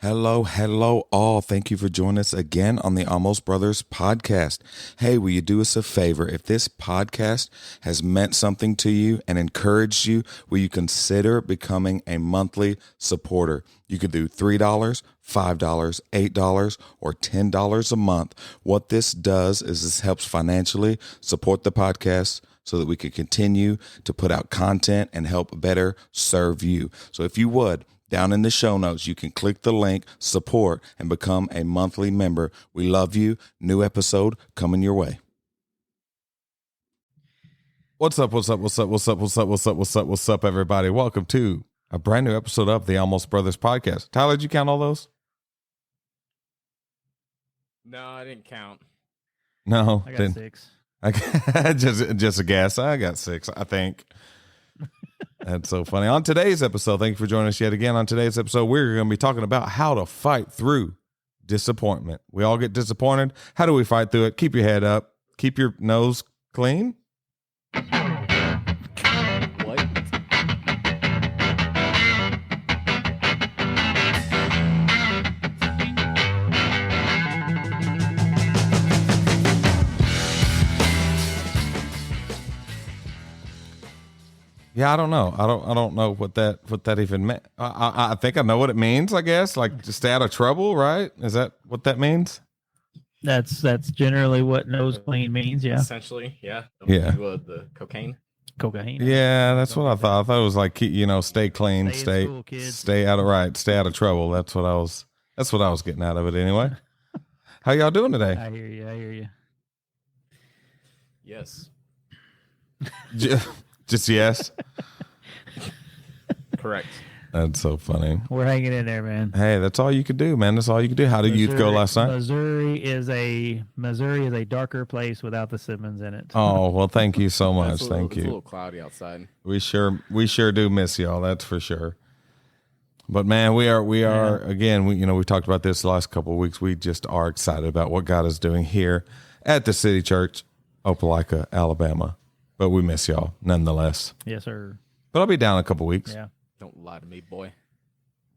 Hello, hello, all. Thank you for joining us again on the Almost Brothers podcast. Hey, will you do us a favor? If this podcast has meant something to you and encouraged you, will you consider becoming a monthly supporter? You could do $3, $5, $8, or $10 a month. What this does is this helps financially support the podcast so that we can continue to put out content and help better serve you. So if you would, down in the show notes, you can click the link, support, and become a monthly member. We love you. New episode coming your way. What's up, everybody? Welcome to a brand new episode of the Almost Brothers podcast. Tyler, did you count all those? No, I didn't count. No. I got 6. just a guess. I got 6, I think. That's so funny. On today's episode, thank you for joining us yet again. On today's episode, we're going to be talking about how to fight through disappointment. We all get disappointed. How do we fight through it? Keep your head up. Keep your nose clean. What? Yeah, I don't know. I don't know what that even meant. I think I know what it means, I guess. Like to stay out of trouble, right? Is that what that means? That's generally what nose clean means. Yeah, Essentially, yeah. Yeah. The cocaine. cocaine. Yeah, that's what I thought. I thought it was like, stay clean, Stay in school, kids. stay out of trouble. That's what I was getting out of it anyway. How y'all doing today? I hear you. Yes. Just yes. Correct. That's so funny. We're hanging in there, man. Hey, that's all you could do, man. That's all you could do. How did youth go last night? Missouri is a darker place without the Simmons in it. Oh, well, thank you so much. Thank It's a you. little cloudy outside. We sure do miss y'all. That's for sure. But man, we are again. We talked about this the last couple of weeks. We just are excited about what God is doing here at the City Church, Opelika, Alabama. But we miss y'all nonetheless. Yes, sir. But I'll be down in a couple of weeks. Yeah, Don't lie to me, boy.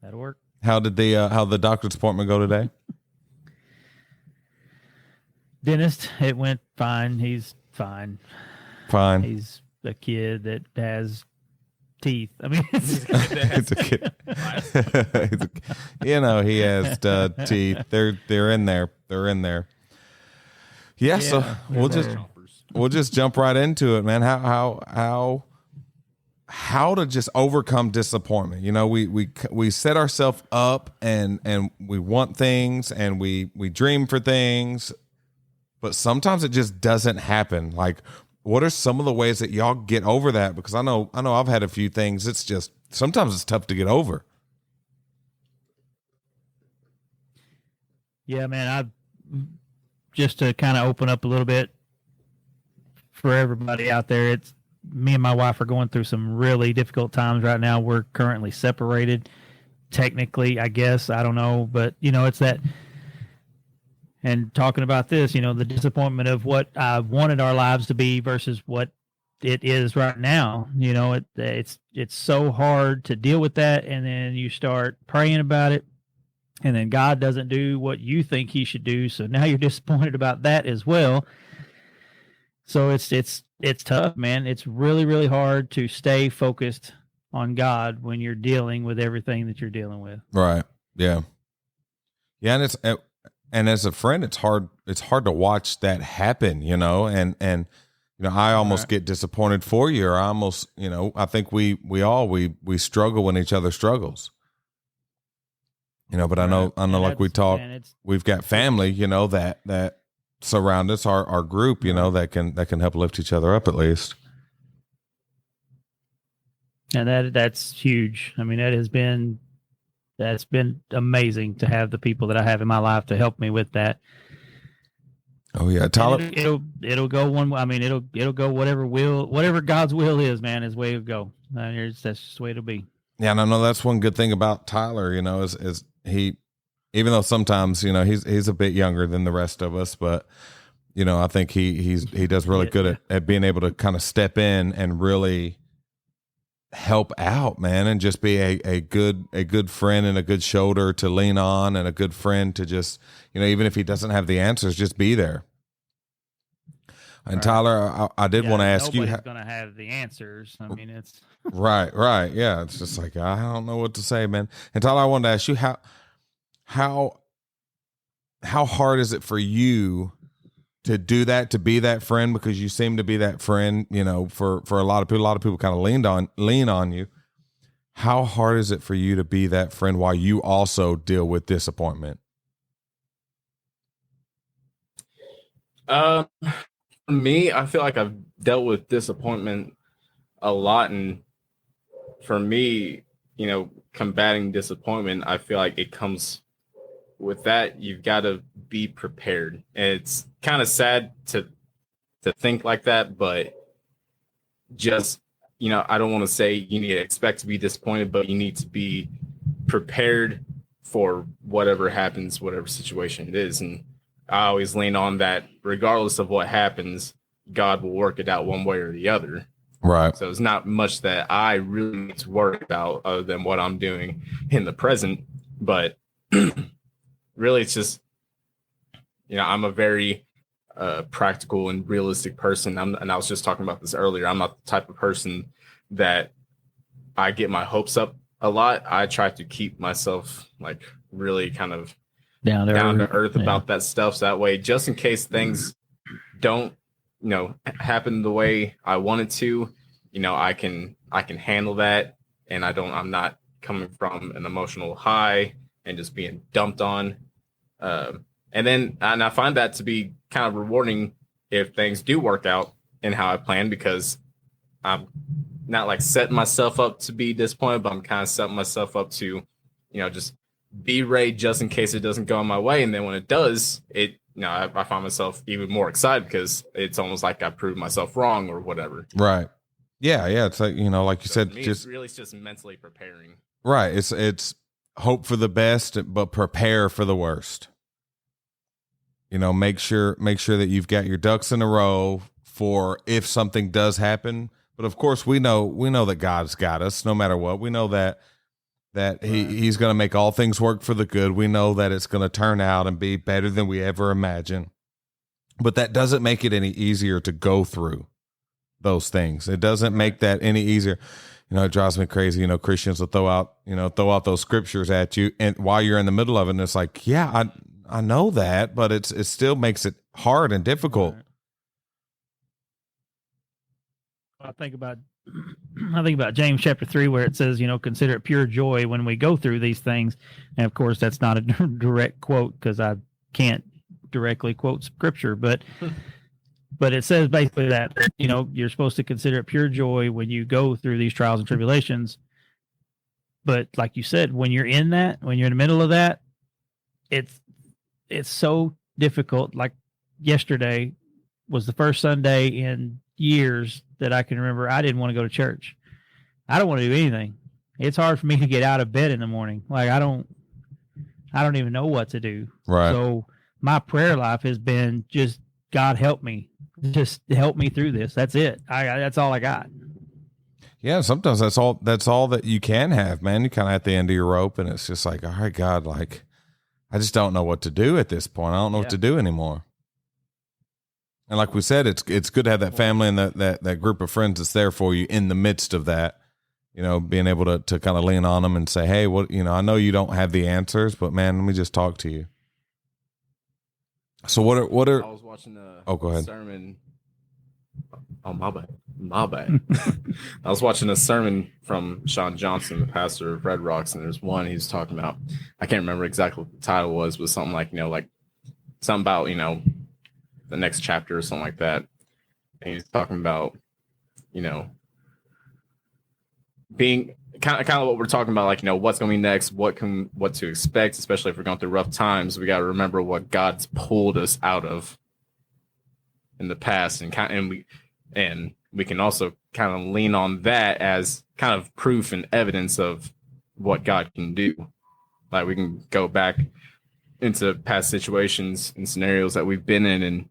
that'll work. How did the doctor's appointment go today? Dentist, it went fine. He's fine. Fine. He's a kid that has teeth. I mean, It's a kid. He has teeth. They're in there. They're in there. Yeah. So we'll just jump right into it, man. How to just overcome disappointment. We set ourselves up and we want things and we dream for things, but sometimes it just doesn't happen. Like, what are some of the ways that y'all get over that? Because I know I've had a few things. It's just sometimes it's tough to get over. Yeah, man. Just to kind of open up a little bit for everybody out there, it's me and my wife are going through some really difficult times right now. We're currently separated, technically, I guess. I don't know, but it's that. And talking about this, the disappointment of what I wanted our lives to be versus what it is right now. It's so hard to deal with that, and then you start praying about it. And then God doesn't do what you think he should do. So now you're disappointed about that as well. So it's tough, man. It's really, really hard to stay focused on God when you're dealing with everything that you're dealing with. Right. Yeah. Yeah. And as a friend, it's hard to watch that happen, and I almost get disappointed for you, or I almost, I think we struggle when each other struggles. But I know, like we talk, we've got family, that surround us, our group, that can help lift each other up at least. And that's huge. I mean, that's been amazing to have the people that I have in my life to help me with that. Oh yeah, Tyler. It'll go one. I mean, it'll go whatever God's will is, man. His way will go. That's just the way it'll be. Yeah, and I know that's one good thing about Tyler. Is he, even though sometimes he's a bit younger than the rest of us, but I think he does really good at being able to kind of step in and really help out, man, and just be a good friend and a good shoulder to lean on, and a good friend to just, even if he doesn't have the answers, just be there. And Right. Tyler, I did want to ask you, nobody's going to have the answers. I mean, it's right. Yeah. It's just like, I don't know what to say, man. And Tyler, I wanted to ask you how hard is it for you to do that, to be that friend, because you seem to be that friend, for a lot of people kind of lean on you. How hard is it for you to be that friend while you also deal with disappointment? For me, I feel like I've dealt with disappointment a lot, and for me, combating disappointment, I feel like it comes with that. You've got to be prepared. And it's kind of sad to think like that, but just, I don't want to say you need to expect to be disappointed, but you need to be prepared for whatever happens, whatever situation it is. And I always lean on that. Regardless of what happens, God will work it out one way or the other. Right. So it's not much that I really need to worry about other than what I'm doing in the present. But really, it's just, I'm a very practical and realistic person. And I was just talking about this earlier. I'm not the type of person that I get my hopes up a lot. I try to keep myself like really kind of down to earth about that stuff. So that way, just in case things don't, happen the way I wanted to, I can handle that. And I'm not coming from an emotional high and just being dumped on. And I find that to be kind of rewarding if things do work out in how I plan, because I'm not like setting myself up to be disappointed, but I'm kind of setting myself up to, just be ready just in case it doesn't go my way. And then when it does, I find myself even more excited because it's almost like I proved myself wrong or whatever. Right. Yeah. It's like, like you said, it's just mentally preparing. Right. It's hope for the best, but prepare for the worst. Make sure that you've got your ducks in a row for if something does happen. But of course, we know that God's got us no matter what. We know that he's going to make all things work for the good. We know that it's going to turn out and be better than we ever imagined. But that doesn't make it any easier to go through those things. It doesn't make that any easier. It drives me crazy. Christians will throw out those scriptures at you, and while you're in the middle of it, and it's like, yeah, I know that, but it still makes it hard and difficult. I think about James chapter 3, where it says, consider it pure joy when we go through these things. And of course, that's not a direct quote because I can't directly quote scripture, but it says basically that, you're supposed to consider it pure joy when you go through these trials and tribulations. But like you said, when you're in the middle of that, it's so difficult. Like yesterday was the first Sunday in years that I can remember I didn't want to go to church. I don't want to do anything. It's hard for me to get out of bed in the morning. Like I don't even know what to do. Right. So my prayer life has been just, God help me. Just help me through this. That's it. That's all I got. Yeah, sometimes that's all that you can have, man. You're kind of at the end of your rope, and it's just like, all right, God, like I just don't know what to do at this point. I don't know what to do anymore. And like we said, it's good to have that family and that group of friends that's there for you in the midst of that. Being able to kind of lean on them and say, hey, I know you don't have the answers, but man, let me just talk to you. So what are I was watching go ahead. Sermon. Oh, my bad. I was watching a sermon from Sean Johnson, the pastor of Red Rocks, and there's one he's talking about. I can't remember exactly what the title was, but something like, like something about, the next chapter or something like that. And he's talking about, being kind of what we're talking about, like, what's going to be next, what to expect, especially if we're going through rough times. We got to remember what God's pulled us out of in the past, and we can also kind of lean on that as kind of proof and evidence of what God can do. Like we can go back into past situations and scenarios that we've been in and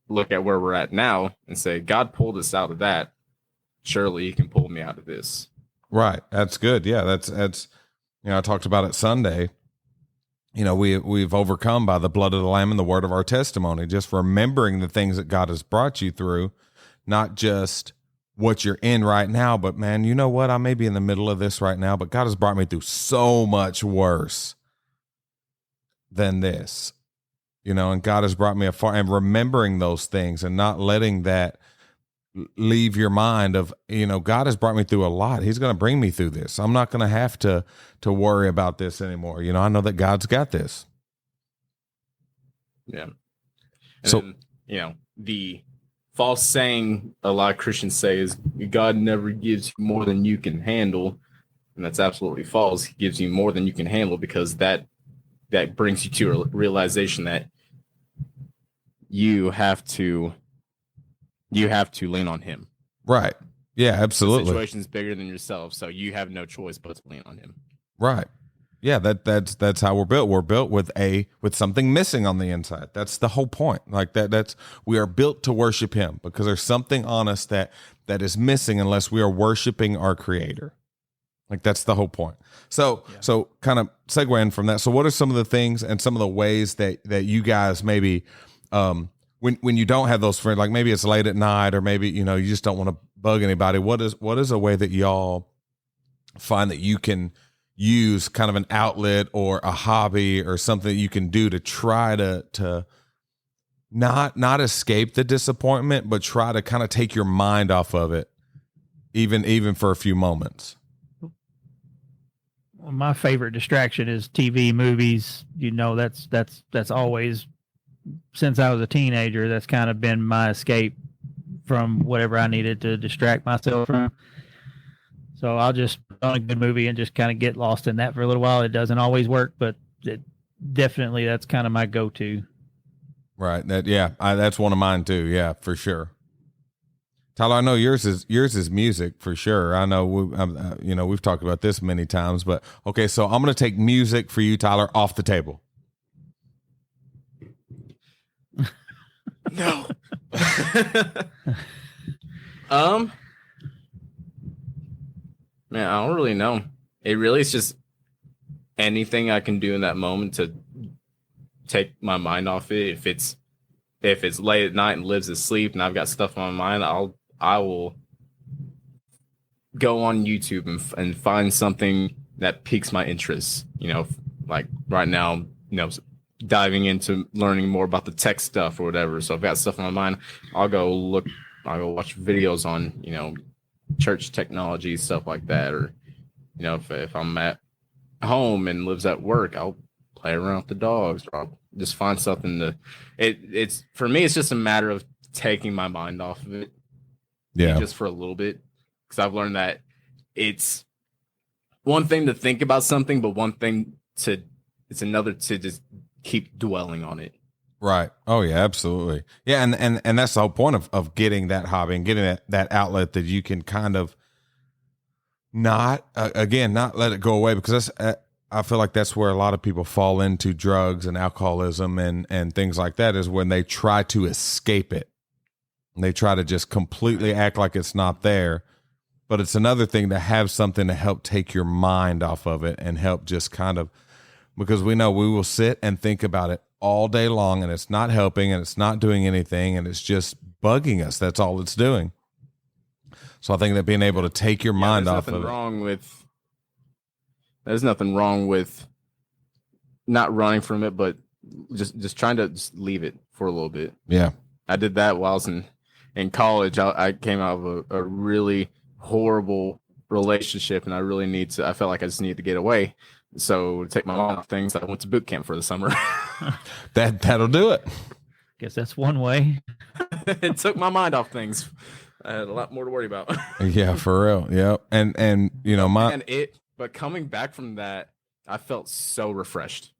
look at where we're at now and say, God pulled us out of that. surely he can pull me out of this. Right. That's good. Yeah. That's, I talked about it Sunday. We've overcome by the blood of the Lamb and the word of our testimony, just remembering the things that God has brought you through, not just what you're in right now, but man, you know what? I may be in the middle of this right now, but God has brought me through so much worse than this, and God has brought me afar, and remembering those things and not letting that leave your mind of, God has brought me through a lot. He's going to bring me through this. I'm not going to have to worry about this anymore. I know that God's got this. Yeah. And so, then, the false saying a lot of Christians say is God never gives you more than you can handle. And that's absolutely false. He gives you more than you can handle, because that brings you to a realization that you have to lean on him. Right. Yeah, absolutely. The situation's bigger than yourself, so you have no choice but to lean on him. Right. Yeah, that's how we're built. We're built with something missing on the inside. That's the whole point. Like that's we are built to worship him, because there's something on us that is missing unless we are worshiping our creator. Like that's the whole point. So kind of segueing from that. So what are some of the things and some of the ways that you guys maybe when you don't have those friends, like maybe it's late at night, or maybe, you just don't want to bug anybody. What is a way that y'all find that you can use kind of an outlet or a hobby or something that you can do to try to not escape the disappointment, but try to kind of take your mind off of it, even for a few moments? Well, my favorite distraction is TV, movies. That's always, since I was a teenager, that's kind of been my escape from whatever I needed to distract myself from. So I'll just put on a good movie and just kind of get lost in that for a little while. It doesn't always work, but that's kind of my go-to. Right. That's one of mine too. Yeah, for sure. Tyler, I know yours is music for sure. I know we've talked about this many times, but okay. So I'm going to take music for you, Tyler, off the table. No. Man, I don't really know. It really is just anything I can do in that moment to take my mind off it. If it's late at night and Liv's asleep and I've got stuff on my mind, I will go on YouTube and find something that piques my interest. Like right now, diving into learning more about the tech stuff or whatever. So I've got stuff on my mind. I'll go watch videos on, church technology, stuff like that. Or, if I'm at home and Liv's at work, I'll play around with the dogs, or I'll just find something it's for me, it's just a matter of taking my mind off of it. Yeah. Just for a little bit. Because I've learned that it's one thing to think about something, but it's another to just keep dwelling on it. Right. Oh yeah, absolutely. Yeah. And that's the whole point of getting that hobby and getting that outlet that you can kind of not let it go away, because I feel like that's where a lot of people fall into drugs and alcoholism and things like that, is when they try to escape it. And they try to just completely act like it's not there. But it's another thing to have something to help take your mind off of it and help just kind of, because we know we will sit and think about it all day long, and it's not helping, and it's not doing anything, and it's just bugging us. That's all it's doing. So I think that being able to take your mind off of it. There's nothing wrong with not running from it, but just trying to just leave it for a little bit. Yeah. I did that while I was in college. I came out of a really horrible relationship, and I felt like I just needed to get away. So to take my mind off things, I went to boot camp for the summer. That'll do it. Guess that's one way. It took my mind off things. I had a lot more to worry about. Yeah, for real. Yeah. And but coming back from that, I felt so refreshed.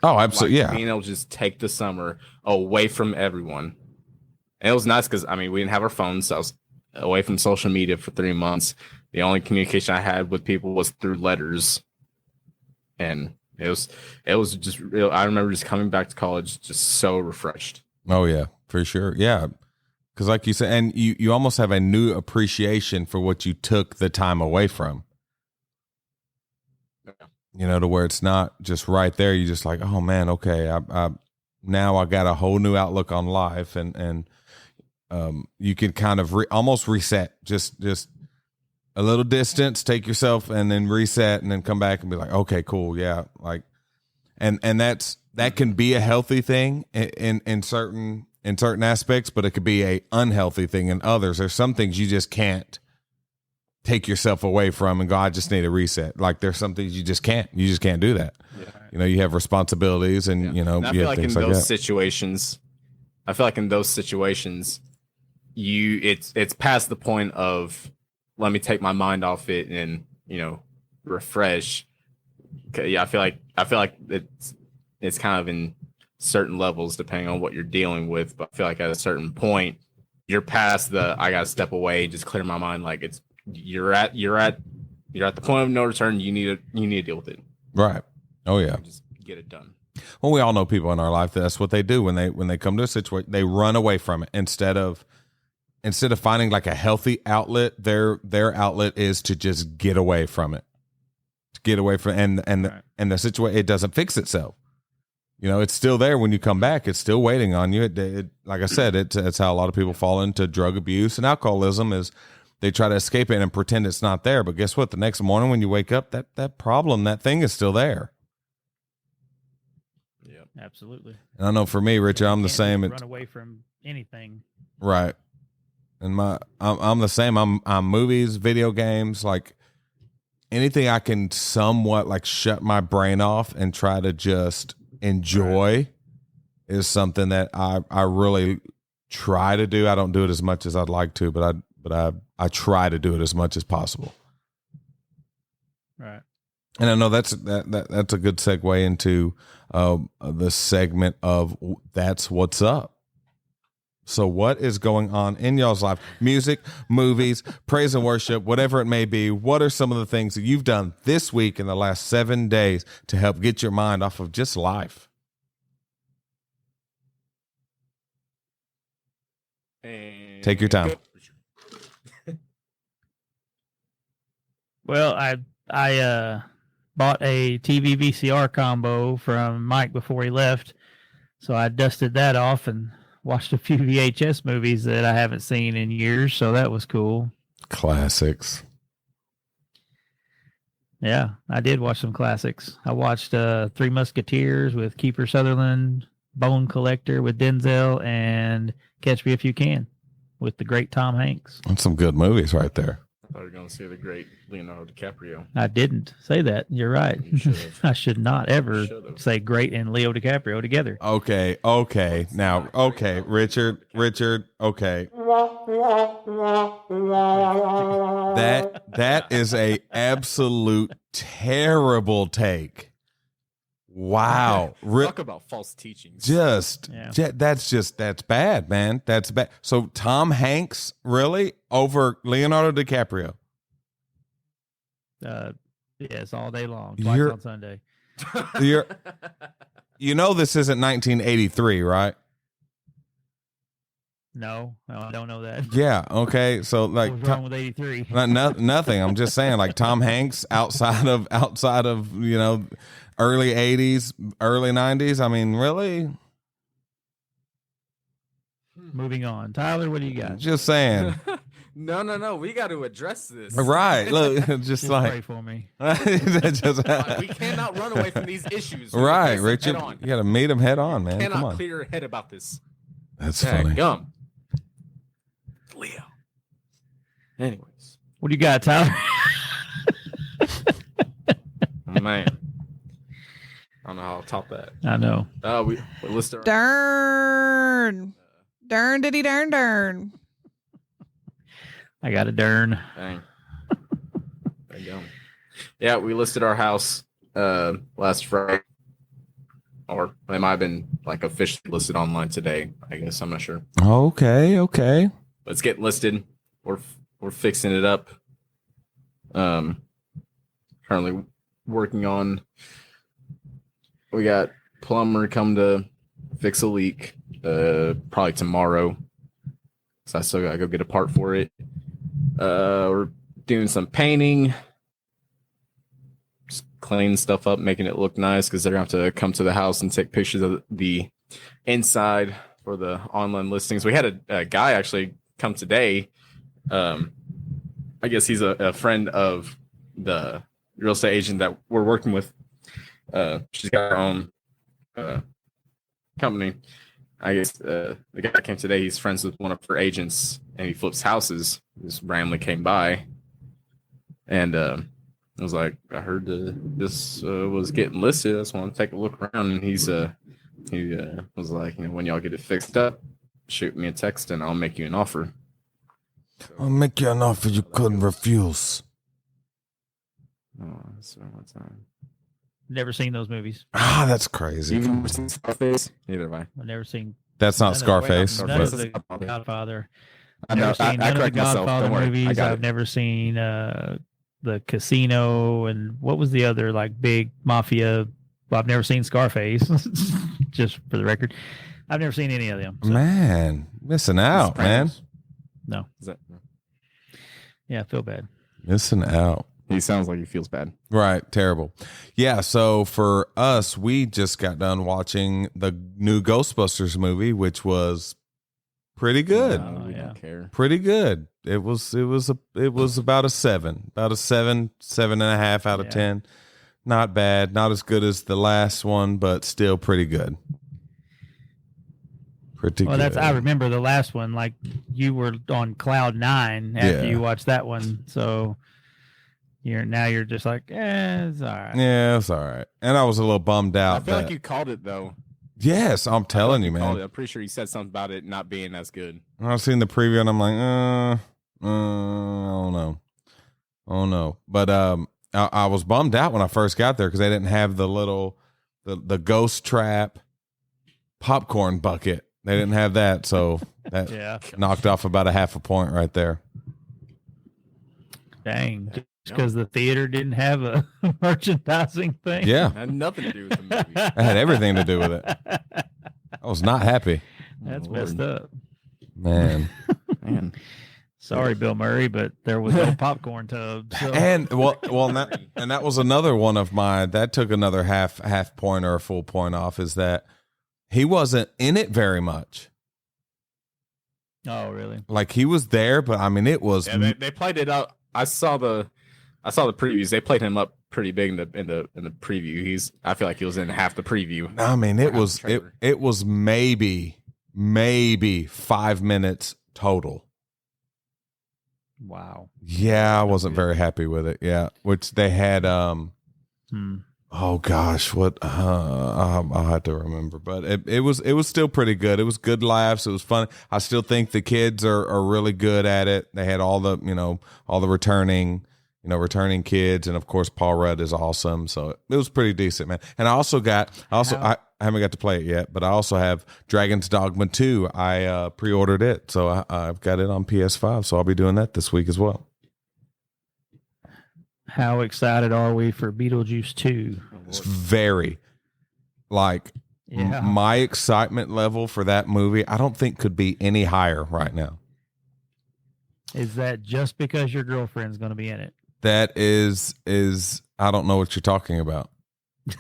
Oh, absolutely. Yeah. Being able to just take the summer away from everyone. And it was nice because, we didn't have our phones. So I was away from social media for 3 months. The only communication I had with people was through letters. And it was just real. I remember just coming back to college just so refreshed. Oh, yeah, for sure. Yeah. Because like you said, and you almost have a new appreciation for what you took the time away from. You know, to where it's not just right there. You're just like, oh man, okay, I now I got a whole new outlook on life, and you can kind of almost reset, just a little distance, take yourself, and then reset, and then come back and be like, okay, cool, yeah, like, and that can be a healthy thing in certain aspects, but it could be a unhealthy thing in others. There's some things you just can't take yourself away from and go, I just need a reset. Like there's some things you just can't do that. Yeah. You know, you have responsibilities and you know, and I feel like in those situations, it's past the point of let me take my mind off it and, you know, refresh. Yeah, I feel like it's kind of in certain levels depending on what you're dealing with, but I feel like at a certain point you're past I gotta step away, just clear my mind. Like you're at the point of no return. You need to deal with it. Right. Oh yeah. Just get it done. Well, we all know people in our life that's what they do when they come to a situation, they run away from it instead of finding like a healthy outlet. Their outlet is to just get away from it, and the situation, it doesn't fix itself. You know, it's still there when you come back. It's still waiting on you. It like I said, it's how a lot of people fall into drug abuse and alcoholism is. They try to escape it and pretend it's not there. But guess what? The next morning when you wake up, that problem, that thing is still there. Yeah, absolutely. And I know for me, Richard, I'm the same. Run away from anything. Right. And I'm the same. I'm movies, video games, like anything I can somewhat like shut my brain off and try to just enjoy is something that I really try to do. I don't do it as much as I'd like to, but I try to do it as much as possible. Right. And I know that's a good segue into the segment of That's What's Up. So what is going on in y'all's life? Music, movies, praise and worship, whatever it may be. What are some of the things that you've done this week in the last 7 days to help get your mind off of just life? And take your time. Well, I bought a TV VCR combo from Mike before he left, so I dusted that off and watched a few VHS movies that I haven't seen in years, so that was cool. Classics. Yeah, I did watch some classics. I watched Three Musketeers with Kiefer Sutherland, Bone Collector with Denzel, and Catch Me If You Can with the great Tom Hanks. That's some good movies right there. I thought you were going to say the great Leonardo DiCaprio. I didn't say that. You're right. I should not ever say great and Leo DiCaprio together. Okay. Now, okay, Richard, okay. That is a absolute terrible take. Wow. Talk about false teachings. That's bad, man. That's bad. So Tom Hanks, really? Over Leonardo DiCaprio? Yes, all day long. Twice on Sunday. You know this isn't 1983, right? No, I don't know that. Yeah, okay. So like what's wrong with 83? Nothing. I'm just saying like Tom Hanks outside of early 80s, early 90s. I mean, really? Moving on. Tyler, what do you got? Just saying. No. We got to address this. Right. Look, just like pray for me. We cannot run away from these issues. Right, Richard. You got to meet them head on, man. Cannot Come on. clear your head about this. That's funny. Gum. Leo. Anyways. What do you got, Tyler? Man. I don't know how I'll top that. I know. We listed Darn diddy darn. I got a darn. Dang. There you go. Yeah, we listed our house last Friday. Or it might have been like officially listed online today. I guess I'm not sure. Okay. Let's get listed. We're fixing it up. Currently working on. We got plumber come to fix a leak. Probably tomorrow. so I still gotta go get a part for it. We're doing some painting, just cleaning stuff up, making it look nice because they're gonna have to come to the house and take pictures of the inside for the online listings. We had a guy actually come today. I guess he's a friend of the real estate agent that we're working with. She's got her own company. I guess the guy came today. He's friends with one of her agents, and he flips houses. Just randomly came by, and I was like, I heard this was getting listed. I just want to take a look around. And he was like, when y'all get it fixed up, shoot me a text, and I'll make you an offer. I'll make you an offer you couldn't refuse. Oh, so what's that? Never seen those movies. Ah, that's crazy. You've never seen Scarface? Neither have I. I've never seen. That's not Scarface. None of but- the Godfather. I I've know, never seen I none of the correct myself. Don't Godfather worry. I movies. got I've it. never seen the Casino and what was the other like big mafia. Well, I've never seen Scarface. Just for the record, I've never seen any of them. So, Man, missing out, man. Sopranos? no, Is that? yeah, I feel bad. Missing out. He sounds like he feels bad. Right, terrible. Yeah, so for us, we just got done watching the new Ghostbusters movie, which was pretty good. Oh, We yeah. don't care. Pretty good. It was about a 7. About a 7.5 out of Yeah. 10. Not bad. Not as good as the last one, but still pretty good. Pretty Well, good. I remember the last one. Like you were on cloud 9 after Yeah. you watched that one. So you're just like, it's all right. Yeah, it's all right. And I was a little bummed I out. feel that- like you called it though. Yes, I'm telling you, Called man. it. I'm pretty sure you said something about it not being as good. I've seen the preview and I'm like, I don't know. Oh no. But I was bummed out when I first got there because they didn't have the little the ghost trap popcorn bucket. They didn't have that, so that Yeah. knocked off about a half a point right there. Dang. Just because the theater didn't have a merchandising thing. Yeah, It had nothing to do with the movie. that had everything to do with it. I was not happy, That's Oh, messed Lord. up. man. Man. Sorry, Bill Murray, but there was no popcorn tub. So. And and that was another one of my that took another half point or a full point off is that he wasn't in it very much. Oh, really? Like he was there, but I mean it was Yeah, they played it up. I saw the previews. They played him up pretty big in the preview. I feel like he was in half the preview. I mean it Wow, was Trevor. it was maybe 5 minutes total. Wow. Yeah, I wasn't very happy with it. Yeah, which they had Hmm. oh gosh, what I'll have to remember, but it was still pretty good. It was good laughs. It was fun. I still think the kids are really good at it. They had all the returning kids, and of course Paul Rudd is awesome. So it was pretty decent, man. And I haven't got to play it yet, but I also have Dragon's Dogma 2. I pre-ordered it, so I've got it on PS5. So I'll be doing that this week as well. How excited are we for Beetlejuice 2? It's very like Yeah. my excitement level for that movie, I don't think could be any higher right now. Is that just because your girlfriend's going to be in it? That is I don't know what you're talking about. I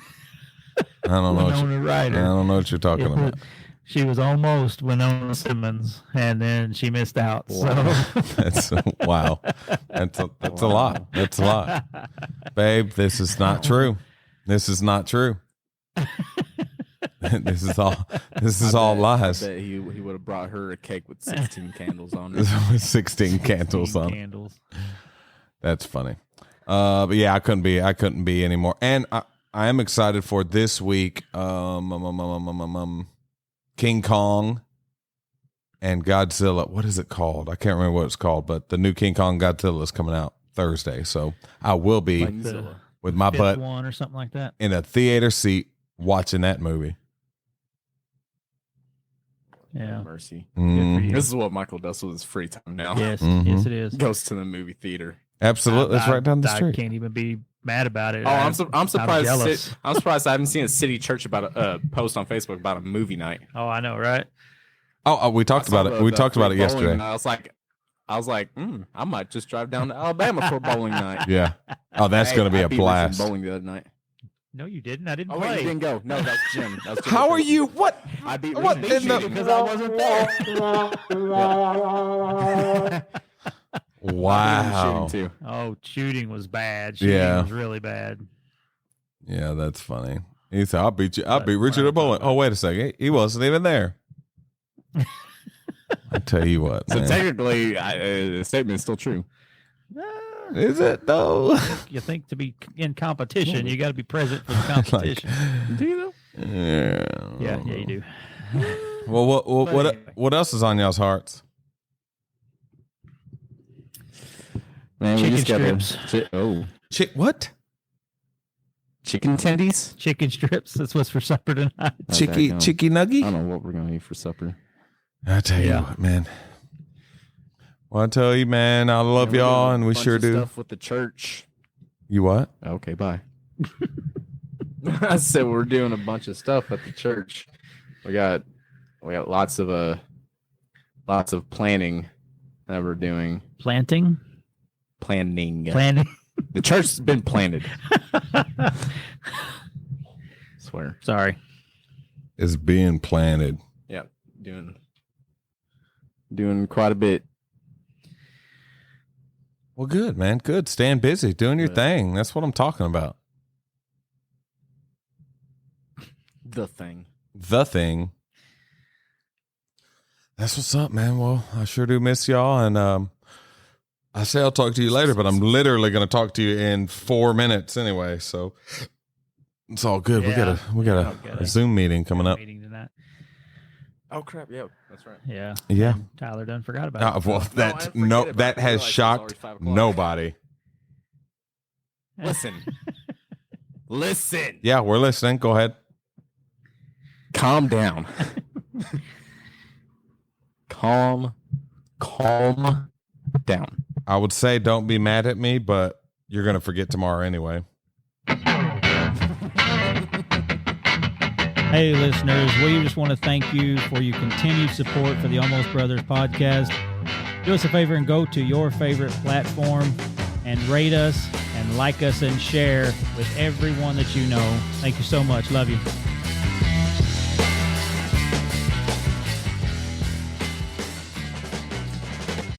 don't know. Winona I Ryder. don't know what you're talking It about. was- She was almost Winona Simmons, and then she missed out. So That's wow. That's a lot. That's a lot, babe. This is not true. This is not true. This is all lies. I bet he would have brought her a cake with 16 candles on it. This was 16 candles 16 on. candles. That's funny. But yeah, I couldn't be anymore. And I am excited for this week. King Kong and Godzilla. What is it called? I can't remember what it's called, but the new King Kong Godzilla is coming out Thursday. So I will be Godzilla. with my Fifth butt one or something like that. in a theater seat watching that movie. Yeah. Mercy. Mhm. This is what Michael does with his free time now. Yes. Mhm. Yes, it is. Goes to the movie theater. Absolutely. It's right down the I street. can't even be mad about it. Oh, I'm surprised. jealous. I'm surprised I haven't seen a city church about a post on Facebook about a movie night. Oh, I know, right? Oh, we talked about it. We talked about it yesterday. I was like, I might just drive down to Alabama for bowling night. Yeah. Oh, that's going to be I a beat Richard blast. Bowling the other night. No, you didn't. I didn't Oh play. wait, you didn't go. No, that was Jim. That was Jim. How are you? What? I beat What Richard in the- because I wasn't there. Wow. Shooting too. Oh, shooting was bad. Shooting Yeah. was really bad. Yeah, that's funny. He said, "I'll beat you. I'll beat Richard Wow. at bowling." Oh, wait a second. He wasn't even there. I tell you what, So man. technically, the statement is still true. Is it though? You think to be in competition, you got to be present for the competition. Do you though? yeah, you do. Well, But anyway. what else is on y'all's hearts? Man, Chicken we just got strips. What? Chicken tendies. Chicken strips. That's what's for supper tonight. Chicky nuggy? I don't know what we're gonna eat for supper. I tell you Yeah. what, man. Well, I tell you, man, I love y'all, and we sure do. Stuff with the church. You what? Okay, bye. I said we're doing a bunch of stuff at the church. We got lots of planning that we're doing. Planting. Planning. The church's been planted. Swear. Sorry. Is being planted. Yeah, doing quite a bit. Well, good, man. Good. Staying busy, doing your Yeah. thing. That's what I'm talking about. The thing. The thing. That's what's up, man. Well, I sure do miss y'all, and I say I'll talk to you later, but I'm literally going to talk to you in 4 minutes anyway. So it's all good. Yeah. We got Okay. a Zoom meeting coming up. Meeting tonight. Oh crap! Yeah, that's right. Yeah. Yeah. Tyler done forgot about it. Well, that has shocked nobody. Listen. Listen. Yeah, we're listening. Go ahead. Calm down. Calm down. I would say don't be mad at me, but you're going to forget tomorrow anyway. Hey, listeners, we just want to thank you for your continued support for the Almost Brothers podcast. Do us a favor and go to your favorite platform and rate us and like us and share with everyone that you know. Thank you so much. Love you.